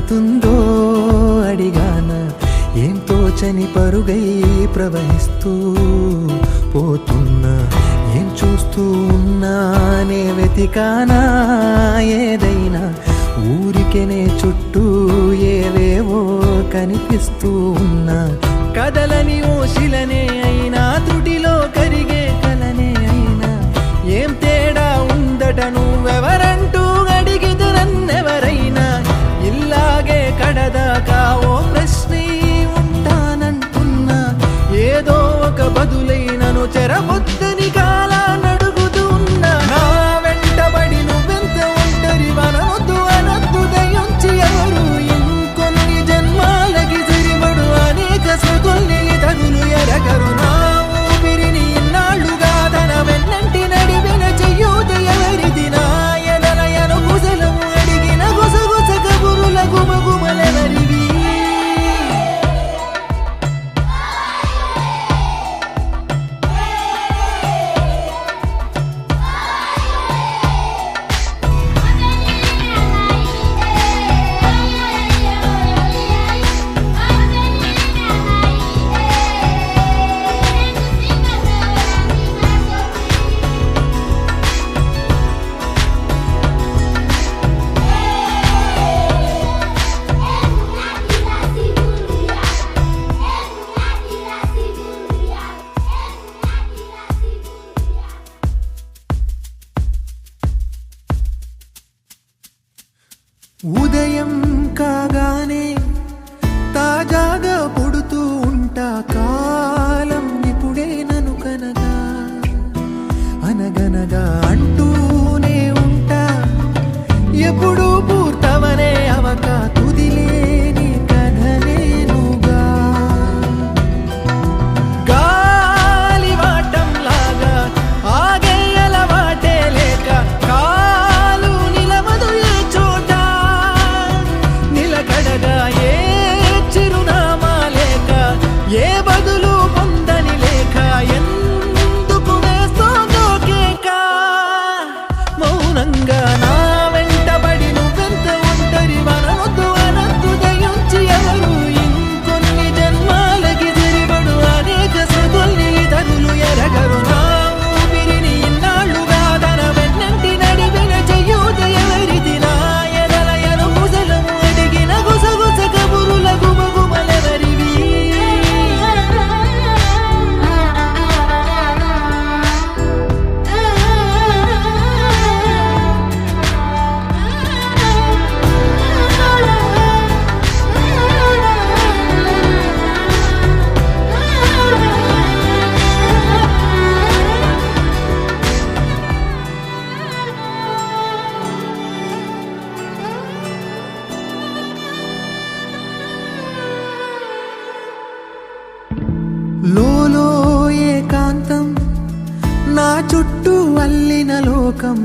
అవుతుందో అడిగాన, ఏం తోచని పరుగై ప్రవహిస్తూ పోతున్నా, ఏం చూస్తూ ఉన్నానే వెతికానా ఏదైనా, ఊరికెనే చుట్టూ ఏవేవో కనిపిస్తూ ఉన్నా, కదలని ఓ శిలనే అయినా త్రుటిలో కరిగే కలనే అయినా, ఏం తేడా ఉందట నువ్వెవరంటూ అడిగితే నన్నెవరైనా, ఇల్లాగే కడదాకా ఓ ప్రశ్నే ఉంటానంటున్నా, ఏదో ఒక బదులైనను చెరబొద్దని కాలానడుగుతూ ఉన్నా, నా వెంటబడి నువ్వెంత ఒంటరి వనవద్దు అనద్దు దయించి ఎవరు, ఇంకొన్ని జన్మాలకి సరిపడు అనేక స్మృతుల్ని తగులు ఎరగరు, నా ఊపిరిని ఇన్నాళ్ళుగా తన వెన్నంటి నడిపిన చెయ్యూత ఎవరిది, నా ఎదలయను కుశలము అడిగిన గుసగుస కబురుల గుమగుమలెవరివి. ఉదయం కాగానే తాజాగా పుడుతూ ఉంటా, కాలం ఇప్పుడే నను కనగా అనగనగా అంటూనే ఉంటా, ఎప్పుడూ పూర్తవనే అవక తుదిలేని కథనేనుగా, గాలివాటంలాగా ఆగే అలవాటే లేక కాలు నిలవదు ఏ చోట, నిలకడగా ఏ చిరునామా లేక ఏ బదులు పొందని లేక, ఎందుకు వేస్తోందో కేక, మౌనంగా నా వెంటబడి నువ్వెంత ఒంటరి వనవద్దు అనద్దు దయించి ఎవరు, ఇంకొన్ని జన్మాలకి సరిపడు అనేక స్మృతుల్ని తగులు ఎరగరు, నా ఊపిరిని ఇన్నాళ్ళుగా తన వెన్నంటి నడిపిన చెయ్యూత ఎవరిది, నా ఎదలయను కుశలము అడిగిన గుసగుస కబురుల గుమగుమలెవరివి. లోలో ఏకాంతం, నా చుట్టూ అల్లిన లోకం,